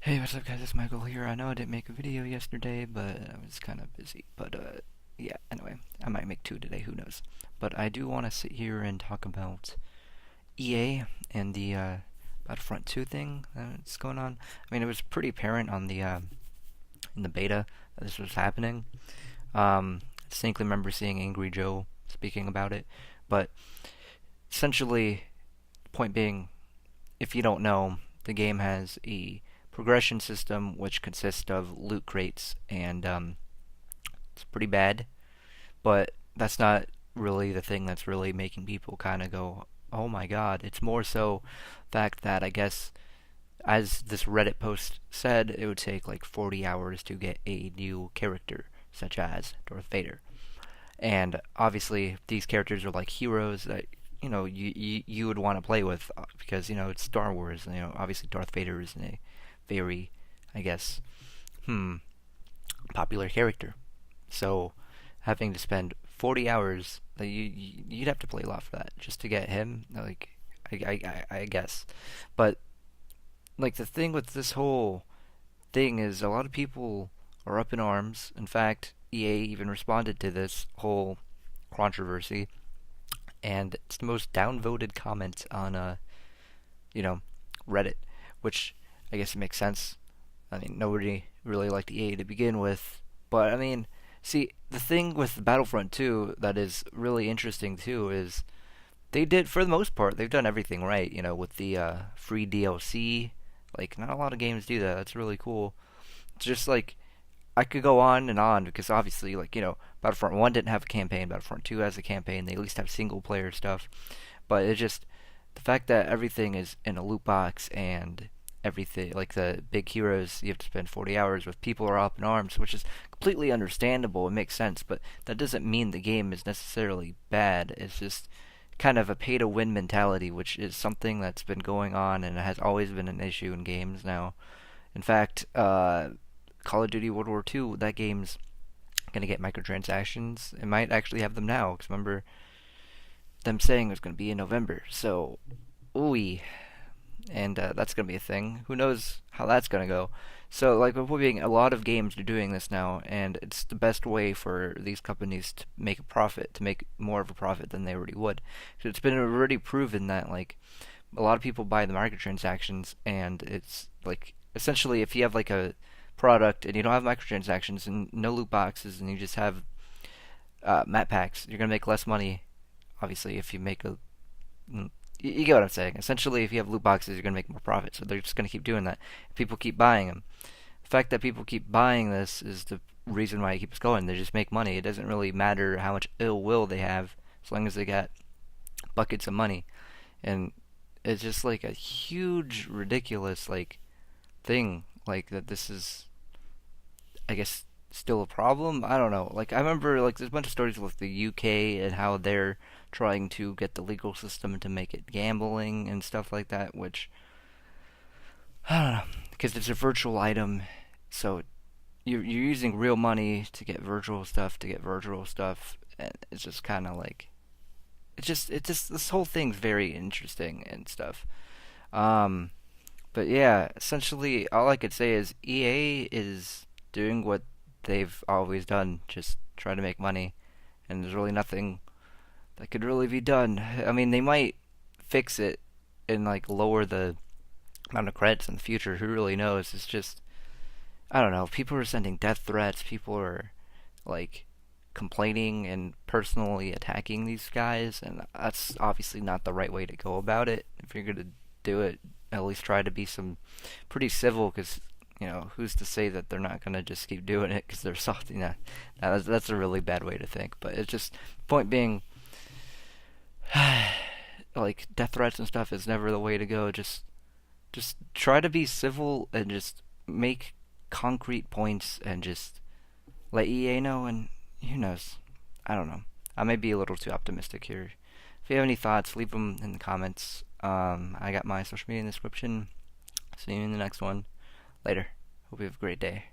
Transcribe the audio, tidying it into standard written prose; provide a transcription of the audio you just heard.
Hey, what's up guys, it's Michael here. I know I didn't make a video yesterday, but I was kind of busy. But yeah, anyway, I might make two today, who knows. But I do want to sit here and talk about EA and the Battlefront 2 thing that's going on. I mean, it was pretty apparent on the in the beta that this was happening. I distinctly remember seeing Angry Joe speaking about it. But essentially, point being, if you don't know, the game has a progression system which consists of loot crates, and it's pretty bad. But that's not really the thing that's really making people kind of go, "Oh my God!" It's more so the fact that I guess, as this Reddit post said, it would take like 40 hours to get a new character, such as Darth Vader. And obviously, these characters are like heroes that you would want to play with because it's Star Wars. Obviously Darth Vader is a very, I guess, hmm, popular character. So having to spend 40 hours, you'd have to play a lot for that just to get him. Like, I guess, but like the thing with this whole thing is a lot of people are up in arms. In fact, EA even responded to this whole controversy, and it's the most downvoted comment on you know Reddit, which I guess it makes sense. I mean, nobody really liked EA to begin with, but I mean, see, the thing with Battlefront 2 that is really interesting too is they did, for the most part, they've done everything right. With the free DLC, like not a lot of games do that. That's really cool. It's just like I could go on and on because obviously, like, Battlefront 1 didn't have a campaign, Battlefront 2 has a campaign, they at least have single player stuff. But it's just the fact that everything is in a loot box and everything, like the big heroes, you have to spend 40 hours with, people are up in arms, which is completely understandable. It makes sense, but that doesn't mean the game is necessarily bad. It's just kind of a pay to win mentality, which is something that's been going on and has always been an issue in games now. In fact, Call of Duty World War II, that game's gonna get microtransactions. It might actually have them now, because remember them saying it was gonna be in November. So, ooh, and that's gonna be a thing. Who knows how that's gonna go? So, like, we're being a lot of games are doing this now, and it's the best way for these companies to make a profit, to make more of a profit than they already would. So it's been already proven that, like, a lot of people buy the microtransactions, and it's like essentially if you have like a product and you don't have microtransactions and no loot boxes and you just have map packs, you're gonna make less money. Obviously, if you make a, you get what I'm saying. Essentially, if you have loot boxes, you're gonna make more profit. So they're just gonna keep doing that. People keep buying them. The fact that people keep buying this is the reason why it keeps going. They just make money. It doesn't really matter how much ill will they have, as long as they got buckets of money. And it's just like a huge, ridiculous like thing. Like that, this is, I guess, still a problem. I don't know. Like I remember, like there's a bunch of stories with the UK and how they're trying to get the legal system to make it gambling and stuff like that. Which I don't know, because it's a virtual item, so you're using real money to get virtual stuff and it's just kind of like it's just this whole thing's very interesting and stuff. Um, But yeah, essentially all I could say is EA is doing what they've always done, just try to make money, and there's really nothing that could really be done. I mean, they might fix it and like lower the amount of credits in the future. Who really knows? It's just I don't know. People are sending death threats. People are like complaining and personally attacking these guys, and that's obviously not the right way to go about it. If you're gonna do it, at least try to be some pretty civil, because who's to say that they're not gonna just keep doing it because they're soft? That's a really bad way to think. But it's just point being, like death threats and stuff is never the way to go. Just try to be civil and just make concrete points and just let EA know, and who knows? I don't know. I may be a little too optimistic here. If you have any thoughts, leave them in the comments. I got my social media in the description. See you in the next one. Later. Hope you have a great day.